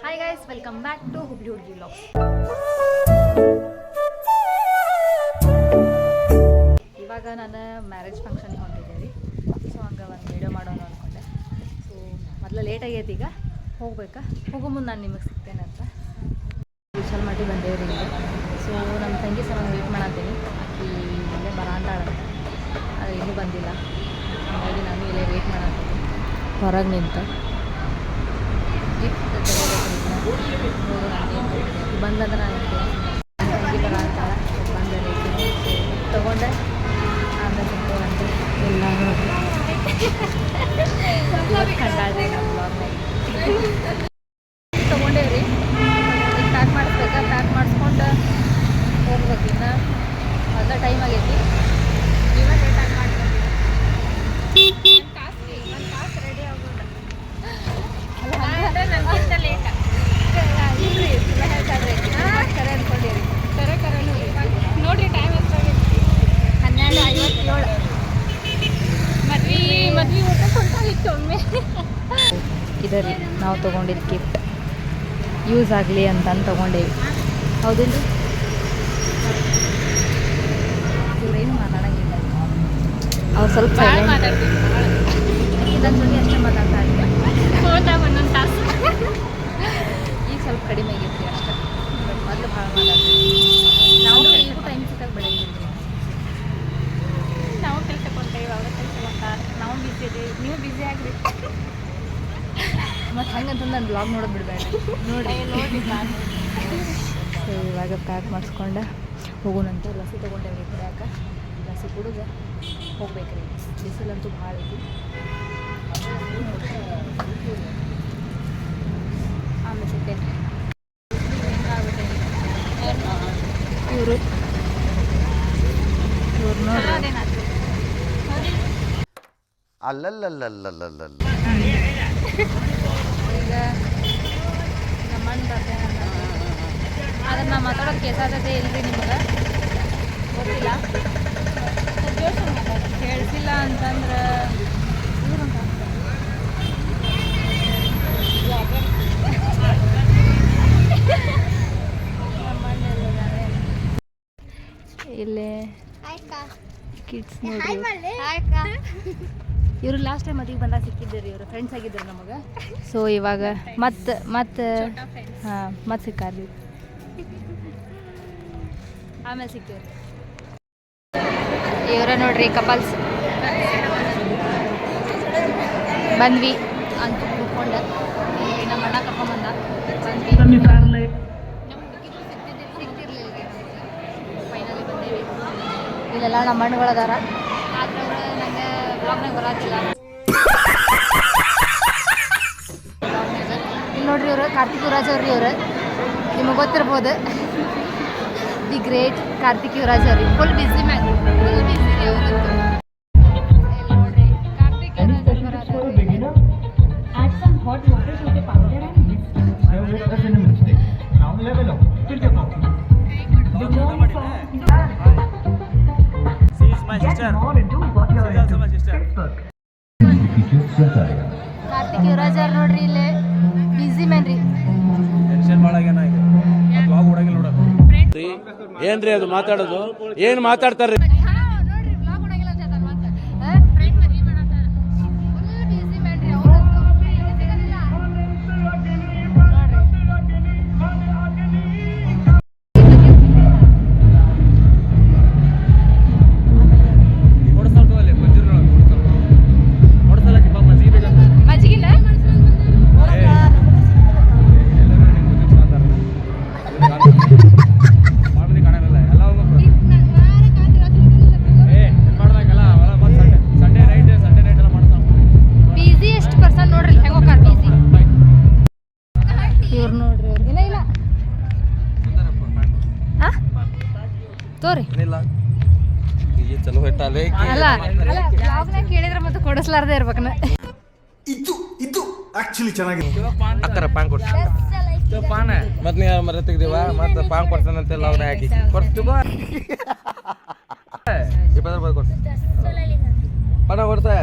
Hi guys, welcome back to Hubli Hudugi vlogs. ಇವಾಗ ನಾನು marriage ಫಂಕ್ಷನ್ಗೆ ಹೊಂಟಿದ್ದೆ ರೀ. ಸೊ ಹಂಗೆ ಒಂದು ವೀಡಿಯೋ ಮಾಡೋಣ ಅಂದ್ಕೊಂಡೆ. ಸೊ ಮೊದಲು ಲೇಟ್ ಆಗೈತೆ, ಈಗ ಹೋಗ್ಬೇಕಾ? ಹೋಗೋ ಮುಂದೆ ನಾನು ನಿಮಗೆ ಸಿಗ್ತೇನೆ ಅಂತ ವಿಶಾಲ್ ಮಾಡಿ ಬಂದೇವ್ರಿ ಇಲ್ಲಿ. ಸೊ ನಮ್ಮ ತಂಗಿ ಸಲ ವೇಟ್ ಮಾಡತ್ತೀನಿ. ಆಕಿ ಇಲ್ಲೇ ಬರಾಂತಾಳಂತ, ಆದರೆ ಇನ್ನೂ ಬಂದಿಲ್ಲ. ಹಾಗಾಗಿ ನಾನು ಇಲ್ಲೇ ವೇಟ್ ಮಾಡತ್ತೀನಿ ಹೊರಗೆ ನಿಂತ. ಗಿಫ್ಟ್ ಬಂದಂದ್ರೆ ನಾನು ತಂಗಿ ಬರಾಂತಾಳ, ಬಂದರೆ ತೊಗೊಂಡೆ. ಆಮೇಲೆ ಸಿಕ್ಕೋವಂತೆ ಎಲ್ಲ ಕಂಡಾದೆ ನಮ್ಮ ಬ್ಲಾಗ್ನಾಗ ತೊಗೊಂಡೇವ್ರಿ. ಈಗ ಪ್ಯಾಕ್ ಮಾಡಿಸ್ಬೇಕಾ? ಪ್ಯಾಕ್ ಮಾಡಿಸ್ಕೊಂಡು ಹೋಗ್ಬೇಕು. ಇನ್ನು ಅದ ಟೈಮ್ ಆಗೈತಿ. ಇವಾಗ ಪ್ಯಾಕ್ ಮಾಡ್ಕೊಂಡು ಒಂದು ತಾಸು ರೆಡಿ ಆಗೋಣ. ನನಗಿಂತ ಲೇಟ್ ಇಲ್ರಿ, ಚಲೋ ಹೇಳ್ತಾರ್ರಿ. ಕರೆ ಅಂದ್ಕೊಂಡಿರಿ. ಕರೆನೂ ನೋಡಿರಿ, ಟೈಮ್ ಎಷ್ಟಾಗೈತಿ? 12:57. ಮದ್ವೆ ಊಟ ಕೊಡ್ತಾಗಿತ್ತು ಒಮ್ಮೆ. ಇದರಿ ನಾವು ತೊಗೊಂಡಿದ್ದು ಗಿಫ್ಟ್ ಯೂಸ್ ಆಗಲಿ ಅಂತಂದು ತೊಗೊಂಡೇವಿ. ಹೌದಿಲ್ಲ? ಇವ್ರೇನು ಮಾತಾಡೋಂಗಿಲ್ಲ, ಅವ್ರು ಸ್ವಲ್ಪ ಇದನ್ನ ಜೊತೆ ಅಷ್ಟೇ ಮಾತಾಡ್ತಾ ಇದ್ದೆ. ಒಂದೊಂದು ತಾಸು ಈಗ ಸ್ವಲ್ಪ ಕಡಿಮೆ ಆಗೈತಿ ಅಷ್ಟೇ. ಮೊದಲು ಭಾಳ ಮಾತಾಡ್ತೀವಿ ನಾವು. ಈಗೂ ಟೈಮ್ ಸಿಕ್ಕಾಗ ಬೆಳಗಿದ್ವಿ. ನಾವು ಕೆಲಸ ಕೊಡ್ತೇವೆ, ಅವ್ರ ಕೆಲಸ ಮಾಡ್ತಾರೆ. ನಾವು ಬಿಸಿ ಇದ್ದೀವಿ, ನೀವು ಬಿಸಿ ಆಗ್ರಿ. ಮತ್ತು ಹಂಗಂತಂದು ನಾನು ಬ್ಲಾಗ್ ನೋಡೋದು ಬಿಡಬೇಡ ನೋಡಿ. ಸೊ ಇವಾಗ ಪ್ಯಾಕ್ ಮಾಡಿಸ್ಕೊಂಡು ಹೋಗೋಣಂತ. ಲಸಿ ತೊಗೊಂಡೇವ್ರಿ ಕುಡಿಯಾಕ. ಲಸಿ ಕುಡಿದು ಹೋಗ್ಬೇಕ್ರಿ. ಬಿಸಿಲಂತೂ ಭಾಳ ಐತಿ. ಆಮೇಲೆ ಸಿಗ್ತೇನೆ. ಇವರು ನೋಡ್ರಿ, ಅಲ್ಲಲ್ಲಲ್ಲಲ್ಲಲ್ಲಲ್ಲ ಈಗ ನಮ್ಮ ಅಣ್ಣ ಬರ್ತೇನೆ. ಆದ್ರೆ ನಾ ಮಾತಾಡೋದು ಕೇಳ್ಸಾತೈತೆ ಇಲ್ರಿ ನಿಮ್ಗೆ? ಗೊತ್ತಿಲ್ಲ, ಕೇಳಿಸಿಲ್ಲ ಅಂತಂದ್ರೆ ಇಲ್ಲೇ ಕಿಡ್ಸ್ ನೋಡಿ. ಇವರು ಲಾಸ್ಟ್ ಟೈಮ್ ಮದುವೆಗೆ ಬಂದಾಗ ಸಿಕ್ಕಿದ್ದೀರಿ. ಇವರು ಫ್ರೆಂಡ್ಸ್ ಆಗಿದ್ದರು ನಮಗೆ. ಸೊ ಇವಾಗ ಮತ್ತೆ ಹಾಂ ಮತ್ತೆ ಸಿಕ್ಕಾರ್ರಿ. ಆಮೇಲೆ ಸಿಗ್ತೀವ್ರಿ. ಇವರ ನೋಡ್ರಿ ಕಪಲ್ಸ್. ಬಂದ್ವಿ ಅಂತ ಕೂತ್ಕೊಂಡು ನಮ್ಮ ಅಣ್ಣ ಕರ್ಕೊಂಬಂದ. ಬಂದ್ವಿ, ಫೈನಲಿ ಬಂದೇವಿ. ಇಲ್ಲೆಲ್ಲ ನಮ್ಮ ಹಣ್ಣುಗಳು ಅದಾರ. ಆದ್ರೆ ಅವರು ನನಗೆ ಬ್ಲಾಗ್ನಾಗ ಬರೋದಿಲ್ಲ. ಇಲ್ಲಿ ನೋಡ್ರಿ, ಇವರು ಕಾರ್ತಿಕ್ ಯುವರಾಜ್ ಅವ್ರಿ. ಇವರು ನಿಮಗೆ ಗೊತ್ತಿರ್ಬೋದು, ದಿ ಗ್ರೇಟ್ ಕಾರ್ತಿಕ್ ಯುವರಾಜ್ ಅವ್ರಿ. ಫುಲ್ ಬಿಸಿ ಮ್ಯಾನ್, ಫುಲ್ ಬಿಸಿ ರೀ ಅವರಂತೂ. ನೋಡ್ರಿ ಕಾರ್ತಿಕ್ ಯುವರಾಜ್ ಅವ್ರು ಬರೋದು. ಕಾರ್ತಿಕ್ ಯುವರಾಜ್ ಅವ್ರು ನೋಡ್ರಿ, ಇಲ್ಲೇ ಬಿಸಿ ಮ್ಯಾನ್ ರೀ. ಏನ್ರಿ ಅದು ಮಾತಾಡೋದು? ಏನ್ ಮಾತಾಡ್ತಾರ್ರಿ? ತೋರಿ ಚಲೋ ಹೊಟ್ಟಲೆ ಅಲ್ಲ ಬ್ಲಾಗ್ನಾಗ ಕೇಳಿದ್ರೆ ಮತ್ತೆ ಕೊಡಿಸ್ಲಾರ್ದೆ ಇರ್ಬೇಕನ. ಇದು ಆಕ್ಚುಲಿ ಚೆನ್ನಾಗಿದೆ. ಅಕ್ಕರ ಪಾನ್ ಕೊಡ್ಸ ಮತ್ತೆ ನೀವು ಮರ ತೆಗ್ದಿವ ಮತ್ತೆ ಪಾನ್ ಕೊಡ್ತಾನಂತೆ ಲಾಗ್ನ ಹಾಕಿ ಕೊಡ್ತೀವ. 20 ರೂಪಾಯಿ ಕೊಡ್ಸ ಪಣ ಕೊಡ್ತಾ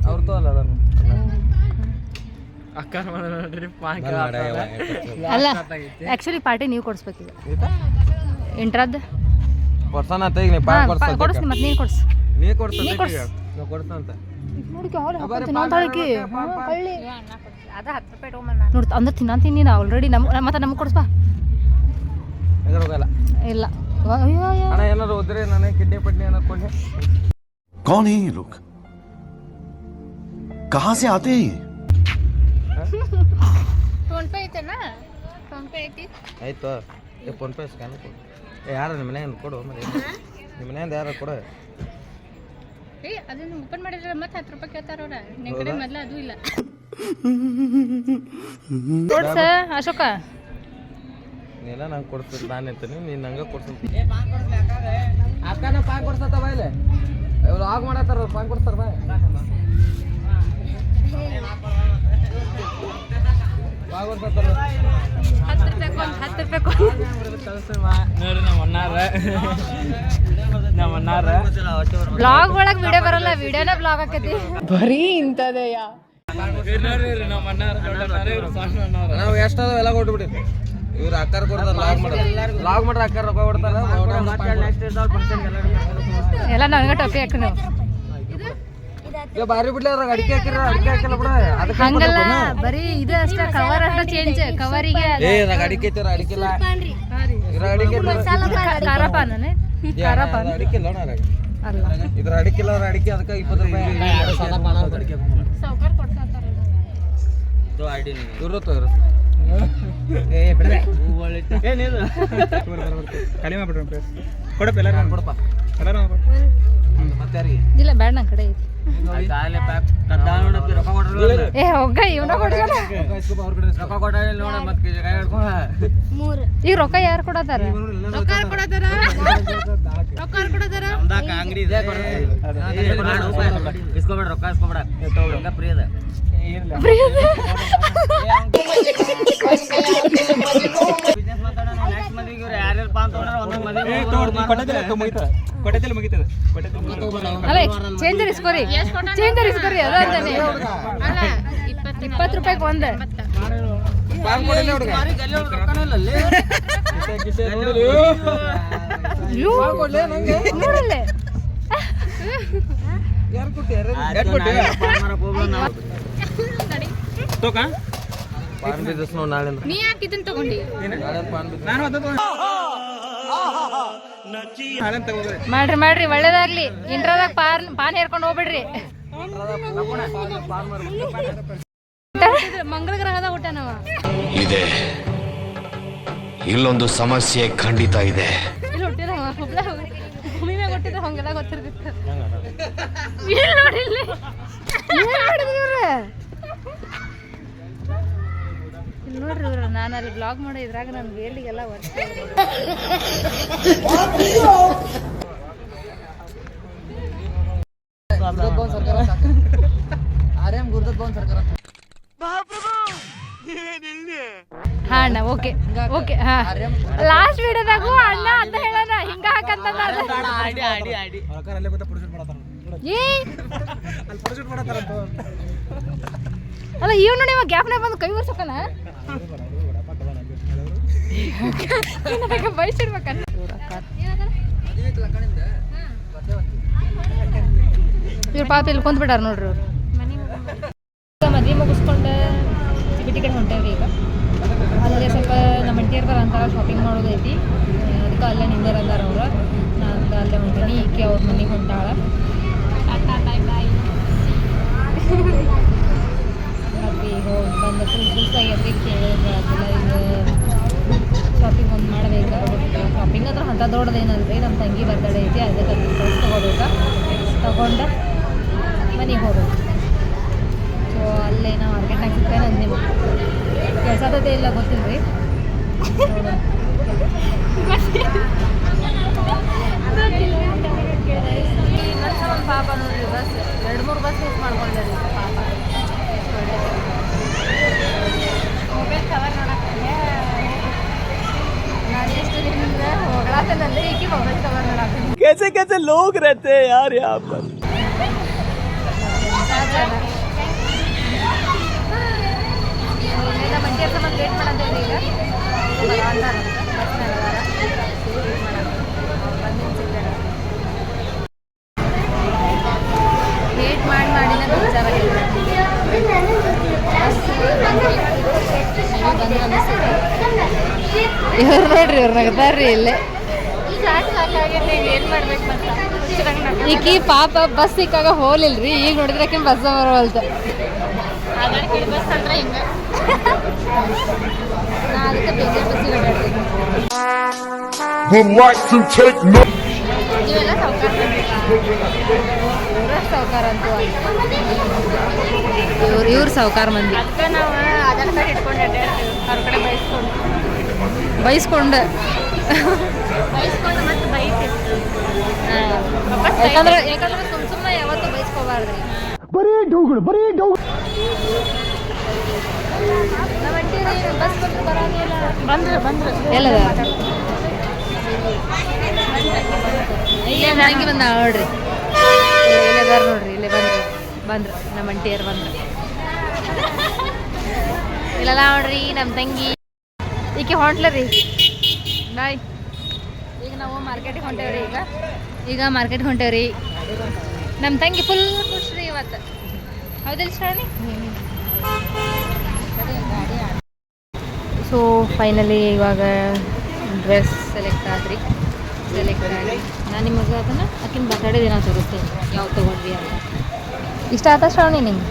ಅವ್ರದ್ದು ಅಲ್ಲ ಅದನ್ನು ಅಲ್ಲ ಆ್ಯಕ್ಚುಲಿ ಪಾರ್ಟಿ ನೀವು ಕೊಡಿಸ್ಬೇಕೀಗ ಇಂಟ್ರದ್ದು ಕೊಡ್ಸೋಣ ಅಂತ ಈಗ ನೀ ಪಾನ್ ಕೊಡ್ಸೋಣ ಕೊಡಿಸ್ತೀನಿ ಮತ್ತೆ ನೀನು ಕೊಡ್ಸು ನೀ ಕೊಡ್ಸೋಣ ಕೊಡ್ಸಂತ ನೋಡಿಕೆ ಅವ್ರು ತಿನ್ನೋತಾಳಿಕೆ ಕಳ್ಳಿ ಅದು 10 ರೂಪಾಯಿ ತೊಗೊಂಬಂದ ನೋಡಿ ಅಂದ್ರೆ ತಿನ್ನಂತೀನಿ ನೀನು ಆಲ್ರೆಡಿ ಮತ್ತೆ ನಮಗೆ ಕೊಡಿಸ್ಬಾ ಹೋಗಲ್ಲ ಇಲ್ಲ ಅಯ್ಯೋ ಅಣ್ಣ ಏನಾರು ಹೋದ್ರೆ ನನಗೆ ಕಿಡ್ನಿ ಪಟ್ನಿ ಏನಾರು ಕೊಡಿ कौन है ये लोग कहाँ से आते हैं ये ಫೋನ್ ಪೇ ಐತೆನಾ ಫೋನ್ ಪೇ ಐತಿ ಆಯ್ತು ಫೋನ್ ಪೇ ಸ್ಕ್ಯಾನ್ ಕೊಡು ಯಾರು ನಿಮ್ಮ ಮನೆಯಿಂದ ಕೊಡು ಮತ್ತೆ ನಿಮ್ಮ ಮನೆಯಿಂದ ಯಾರು ಕೊಡು ಅದನ್ನು ಓಪನ್ ಮಾಡಿದ್ರೆ ಮತ್ತೆ 10 ರೂಪಾಯಿ ಕೇಳ್ತಾರ ಅವ್ರ ನಿನ್ನ ಕಡೆ ಮೊದಲ ಅದು ಇಲ್ಲ ಕೊಡ್ಸ ಅಶೋಕ ನೀನ ನಂಗೆ ಕೊಡ್ತೀನಿ ನಾನು ಅಂತೀನಿ ನೀನು ನಂಗೆ ಕೊಡ್ತೀನಿ ಅಕ್ಕನ ಪಾನ್ ಕೊಡ್ಸತ್ತ ಬಾಯಿಲೆ ಇವ್ರು ಆಗ ಮಾಡತ್ತಾರ ಪಾನ್ ಕೊಡ್ತಾರ ಬಾ ಕೊಡ್ಸತ್ತಾರ 10 ರೂಪಾಯಿ ನೋಡ್ರಿ ನಮ್ಮ ಅಣ್ಣಾರ ಬ್ಲಾಗ್ ಒಳಗೆ ವಿಡಿಯೋ ಬರಲ್ಲ ವಿಡಿಯೋನ ಬ್ಲಾಗ್ ಆಕೈತಿ ಬರೀ ಇಂಥದೆಯ ನಾವು ಎಷ್ಟದ ಎಲ್ಲ ಕೊಟ್ಬಿಡಿ ಇವ್ರು ಅಕ್ಕಾರ ಕೊಡ್ತಾರ ಲಾಗ್ ಮಾಡ್ರ ಅಕ್ಕಾರ ರೊಕ್ಕ ಕೊಡ್ತಾರ ಎಲ್ಲ ನನಗೆ ಟೊಪ್ಪಿ ಹಾಕಿ ನೀವು ಬಾರಿ ಬಿಡ್ಲಿ ಅದ್ರಾಗ ಅಡಿಕೆ ಹಾಕಿರ ಅಡಿಕೆ ಹಾಕಿಲ್ಲ ಬಿಡ ಅದಕ್ಕೆ ಹಂಗಲ್ಲ ಬರೀ ಇದು ಅಷ್ಟೇ ಕವರ್ ಅಷ್ಟೇ ಚೇಂಜ್ ಕವರಿಗೆ ಏ ಅದ್ರಾಗ ಅಡಿಕೆ ಐತಿರ ಅಡಿಕೆ ಇಲ್ಲ ಇದ್ರ ಅಡಿಕೆ ಖಾರಪಾನೇ ಖಾರಪಾನ ಅಡಿಕೆ ಇಲ್ಲ ಅದ್ರಾಗ ಅಲ್ಲ ಇದ್ರ ಅಡಿಕೆ ಇಲ್ಲ ಅವ್ರ ಅಡಿಕೆ ಅದಕ್ಕೆ 20 ರೂಪಾಯಿ ಇವ್ರು ತೋರು ಕಡಿಮೆ ಬಿಡ್ರಿ ಕೊಡಪ್ಪ ಎಲ್ಲರೂ ಕೊಡಪ್ಪ ಎಲ್ಲರೂ ಮತ್ತೆ ಯಾರಿಗೆ ಇಲ್ಲ ಬೇಡ ನನ್ನ ಕಡೆ ಐತಿ ಏ ಹೋಗ ಇವನ ಕೊಡ್ತಾನ ಈಗ ರೊಕ್ಕ ಯಾರು ಕೊಡತಾರ ಅಂಗಡಿ ಇದೆ ಇಸ್ಕೊಬೇಡ ರೊಕ್ಕ ಇಸ್ಕೊಬೇಡ ಫ್ರೀ ಅದ ಅಲ್ಲ ಚೇಂಜ್ ಇಸ್ಕೋರಿ ಅದ ಅಂತಾನೆ 20 ರೂಪಾಯಿಗೆ ಒಂದು ನೋಡಲ್ಲ ಪಾನ್ ಬಿಸ್ನೆಸ್ ನೋಡಿ ನಾಳೆ ನೀ ಯಾಕಿದನ್ ತಗೊಂಡಿ ಮಾಡ್ರಿ ಒಳ್ಳೇದಾಗ್ಲಿ ಇಂಟ್ರದಾಗ ಪಾನ್ ಹೇರ್ಕೊಂಡು ಹೋಗ್ಬಿಡ್ರಿ ಮಂಗಳ ಗ್ರಹದ ಊಟ ನಾವ ಇದೆ ಇಲ್ಲೊಂದು ಸಮಸ್ಯೆ ಖಂಡಿತ ಇದೆ ಇಲ್ಲಿ ಹುಟ್ಟಿದ ಹುಬ್ಳ ಭೂಮಿ ಮ್ಯಾಗ ಹುಟ್ಟಿದ ಹಂಗೆಲ್ಲ ಗೊತ್ತಿರ್ತಿತ್ತು ಇಲ್ಲಿ ನೋಡಿ ಇಲ್ಲಿ ನೋಡ್ರಿ ಇವ್ರು ನಾನು ಅಲ್ಲಿ ಬ್ಲಾಗ್ ಮಾಡೋ ಇದ್ರಾಗ ನನ್ನ ಬೇಲಿಗೆಲ್ಲ ಹಾ ಅಣ್ಣ ಓಕೆ ಓಕೆ ಹಾ ಲಾಸ್ಟ್ ವಿಡಿಯೋದಾಗೂ ಅಣ್ಣ ಅಂತ ಹೇಳೋಣ ಹಿಂಗ ಹಾಕಂತ ಅಲ್ಲ ಇವ್ ನೋಡಿ ಗ್ಯಾಪ್ನ ಬಂದು ಕೈ ಒರ್ಸಕನ ಬಯಸಿಡ್ಬೇಕನ್ನ ಇವ್ರ ಪಾಪ ಇಲ್ಲಿ ಕುಂತ್ಬಿಟ್ಟಾರ ನೋಡ್ರಿ ಅವ್ರು ಮದ್ವೆ ಮುಗಿಸ್ಕೊಂಡು ಚಿಕ್ಕಟಿ ಕಡೆ ಹೊಂಟೇವ್ರಿ ಈಗ ಅಲ್ಲೇ ಸ್ವಲ್ಪ ನಮ್ಮ ಅಂಟಿಯರ್ ಬರಂತಾರ ಶಾಪಿಂಗ್ ಮಾಡೋದೈತಿ ಅದಕ್ಕೆ ಅಲ್ಲೇ ನಿಂದಿರಂದಾರ ಅವ್ರು ನಾನು ಅಲ್ಲೇ ಹೊಂಟೀನಿ ಈಕೆ ಅವ್ರ ಮನೆಗೆ ಹೊಂಟಾಳ ಮತ್ತೆ ಈಗ ಬಂದು ಫುಲ್ಸಾಗಿ ಕೇಳಿದ್ರೆ ಈಗ ಶಾಪಿಂಗ್ ಒಂದು ಮಾಡಬೇಕು ಶಾಪಿಂಗ್ ಹತ್ರ ಅಂತ ದೊಡ್ಡದೇನಲ್ರಿ ನಮ್ಮ ತಂಗಿ ಬರ್ತಡೇ ಐತಿ ಅದಕ್ಕೆ ಡ್ರೆಸ್ ತೊಗೋಬೇಕಾ ತೊಗೊಂಡು ಮನೆಗೆ ಹೋಗ್ಬೇಕು ಸೊ ಅಲ್ಲೇ ನಾವು ಮಾರ್ಕೆಟ್ನಾಗ ಸಿಗ್ತೇನೆ ಅಂದ್ ನಿಮ್ಗೆ ಕೆಲಸದೇ ಇಲ್ಲ ಗೊತ್ತಿಲ್ಲ ರೀ ಒಂದು ಪಾಪ ನೋಡ್ರಿ ಬಸ್ 2-3 ಬಸ್ ಮಿಸ್ ಮಾಡ್ಕೊಂಡೆ ರೀ ಪಾಪ ಮೊಬೈಲ್ ಕವರ್ ನೋಡಕ್ಕೆ ನಾನು ಎಷ್ಟು ದಿನದಿಂದ ಹೋಗ್ಲಾತೇನಂದ್ರೆ ಈಕಿ ಮೊಬೈಲ್ ಕವರ್ ನೋಡಕ್ಕೆ कैसे कैसे लोग रहते हैं यार यहाँ पर ಬಂದು ಅನಿಸ್ತದೆ. ಇವ್ರು ನೋಡ್ರಿ ಇವ್ರು ನಗದಾರ್ರಿ ಇಲ್ಲೇ. ಏನು ಮಾಡ್ಬೇಕು ಮತ್ತೆ ಈಕಿ ಪಾಪ ಬಸ್ ಸಿಕ್ಕಾಗ ಹೋಲಿಲ್ರಿ, ಈಗ ನೋಡಿದ್ರೆ ಆಕೆ ಬಸ್ ಬರೋವಲ್ತ. ಆಧಾರ್ ಬಸ್ ಅಂದ್ರೆ ಹಿಂಗೆ ನಾ ಅದಕ್ಕೆ ಬೇರೆ ಬಸ್ಸಿಗೆ ಓಡಾಡ್ತೀನಿ. ನೀವೆಲ್ಲ ಸಾವುಕಾರ ಅಂತೂ ಇವ್ರು ಸಾವುಕಾರ ಮಂದಿ. ಅದಕ್ಕೆ ನಾವು ಆಧಾರ್ ಕಾರ್ಡ್ ಇಟ್ಕೊಂಡು ಅಡ್ಡಾಡ್ತೀವಿ ಅವ್ರ ಕಡೆ ಬಯಸ್ಕೊಂಡು ಬೈಸ್ಕೊಂಡು ಮತ್ತೆ ಬೈತಿತ್ತು. ಯಾಕಂದ್ರೆ ಸುಮ್ಮನೆ ಯಾವತ್ತೂ ಬೈಸ್ಕೋಬಾರ್ದ್ರಿ. ಬಸ್ ಬಂದ್ರೆ ಬರೋದಿಲ್ಲ. ಬಂದ್ರು ಎಲ್ಲದ ಇಲ್ಲೇ ನಂಗೆ ಬಂದ ನೋಡ್ರಿ, ಇಲ್ಲದಾರ ನೋಡ್ರಿ, ಇಲ್ಲೇ ಬಂದ್ರು ನಮ್ಮ ಅಂಟಿಯರು ಬಂದ್ರು. ಇಲ್ಲೆಲ್ಲ ನೋಡ್ರಿ ನಮ್ಮ ತಂಗಿ ಈಕೆ ಹೊಂಟ್ಲರಿ. ಬಾಯ್. ಈಗ ನಾವು ಮಾರ್ಕೆಟಿಗೆ ಹೊಂಟೇವ್ರಿ. ಈಗ ಮಾರ್ಕೆಟ್ಗೆ ಹೊಂಟೇವ್ರಿ. ನಮ್ಮ ತಂಗಿ ಫುಲ್ ಖುಷಿ ರೀ ಇವತ್ತು, ಹೌದಿಲ್ಲ ಶ್ರಾವಣಿ? ಸೊ ಫೈನಲಿ ಇವಾಗ ಡ್ರೆಸ್ ಸೆಲೆಕ್ಟ್ ಆಗಿ ನಾನು ನಿಮಗೆ ಅದನ್ನು ಆಕಿನ ಬರ್ತಡೇ ದಿನ ತೋರಿಸ್ತೀನಿ ಯಾವ ತೊಗೊಂಡ್ವಿ ಅಂತ. ಇಷ್ಟ ಆಯ್ತಾ ಶ್ರಾವಣಿ ನಿಂಗೆ?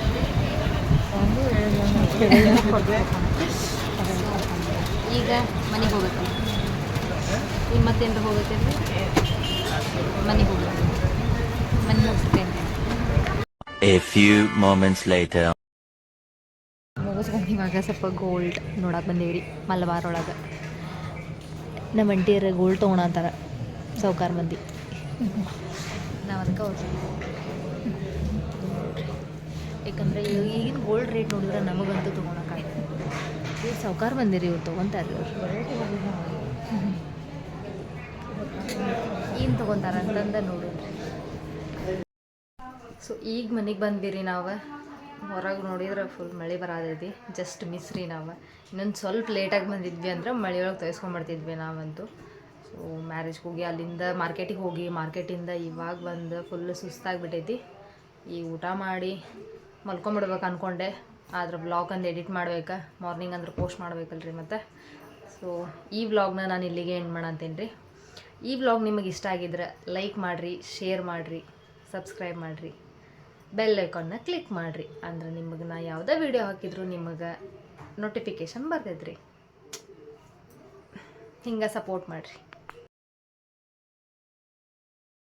ಈಗ ಮನೆಗೆ ಹೋಗುತ್ತೆ. ಈಗ ಮತ್ತೇನು ಹೋಗುತ್ತೇನ್ರಿ? ಮನೆಗೆ ಹೋಗ್ಬೇಕು. ಮನೆಗೆ ಹೋಗ್ತೇನೆ. A few moments later. ಮುಗಿಸ್ಕೊಂಡು ಇವಾಗ ಸ್ವಲ್ಪ ಗೋಲ್ಡ್ ನೋಡಕ್ಕೆ ಬಂದೀವಿ ಮಲಬಾರ್ ಒಳಗೆ. ನಮ್ಮ ಅಂಟಿಯರು ಗೋಲ್ಡ್ ತೊಗೊಳತ್ತಾರ, ಸಾವುಕಾರ ಮಂದಿ. ನಾವು ಅದಕ್ಕೆ ಹೋಗ್ತೀವಿ. ಯಾಕಂದರೆ ಈಗಿನ ಗೋಲ್ಡ್ ರೇಟ್ ನೋಡಿದ್ರೆ ನಮಗಂತೂ ತೊಗೊಳಕ್ಕಾಗಲ್ಲ. ಇವ್ರು ಸಾವುಕಾರ ಬಂದಿರಿ, ಇವ್ರು ತೊಗೊತಾರೆ. ಇವ್ರು ಏನು ತೊಗೊತಾರೆ ಅಂತಂದು ನೋಡಿರಿ. ಸೊ ಈಗ ಮನೆಗೆ ಬಂದ್ಬಿರಿ. ನಾವು ಹೊರಗೆ ನೋಡಿದ್ರೆ ಫುಲ್ ಮಳೆ ಬರೋದೈತಿ. ಜಸ್ಟ್ ಮಿಸ್ ರೀ. ನಾವು ಇನ್ನೊಂದು ಸ್ವಲ್ಪ ಲೇಟಾಗಿ ಬಂದಿದ್ವಿ ಅಂದ್ರೆ ಮಳೆಯೊಳಗೆ ತೊಯ್ಸ್ಕೊಂಡ್ಬರ್ತಿದ್ವಿ ನಾವಂತೂ. ಸೊ ಮ್ಯಾರೇಜ್ಗೆ ಹೋಗಿ ಅಲ್ಲಿಂದ ಮಾರ್ಕೆಟಿಗೆ ಹೋಗಿ ಮಾರ್ಕೆಟಿಂದ ಇವಾಗ ಬಂದು ಫುಲ್ ಸುಸ್ತಾಗಿಬಿಟ್ಟೈತಿ. ಈಗ ಊಟ ಮಾಡಿ ಮಲ್ಕೊಂಬಿಡ್ಬೇಕು ಅಂದ್ಕೊಂಡೆ, ಆದ್ರೆ ವ್ಲಾಗ್ ಒಂದು ಎಡಿಟ್ ಮಾಡ್ಬೇಕು, ಮಾರ್ನಿಂಗ್ ಅಂದ್ರೆ ಪೋಸ್ಟ್ ಮಾಡ್ಬೇಕಲ್ರಿ ಮತ್ತು. ಸೊ ಈ ವ್ಲಾಗ್ನ ನಾನು ಇಲ್ಲಿಗೆ ಎಂಡ್ ಮಾಡಂತೀನಿ ರೀ. ಈ ವ್ಲಾಗ್ ನಿಮಗೆ ಇಷ್ಟ ಆಗಿದ್ರೆ ಲೈಕ್ ಮಾಡಿರಿ, ಶೇರ್ ಮಾಡಿರಿ, ಸಬ್ಸ್ಕ್ರೈಬ್ ಮಾಡಿರಿ, ಬೆಲ್ ಐಕಾನ್ನ ಕ್ಲಿಕ್ ಮಾಡಿರಿ. ಅಂದ್ರೆ ನಿಮಗೆ ನಾ ಯಾವುದೇ ವೀಡಿಯೋ ಹಾಕಿದ್ರು ನಿಮಗೆ ನೋಟಿಫಿಕೇಷನ್ ಬರ್ತೈತೆ ರೀ. ಹಿಂಗೆ ಸಪೋರ್ಟ್ ಮಾಡಿರಿ.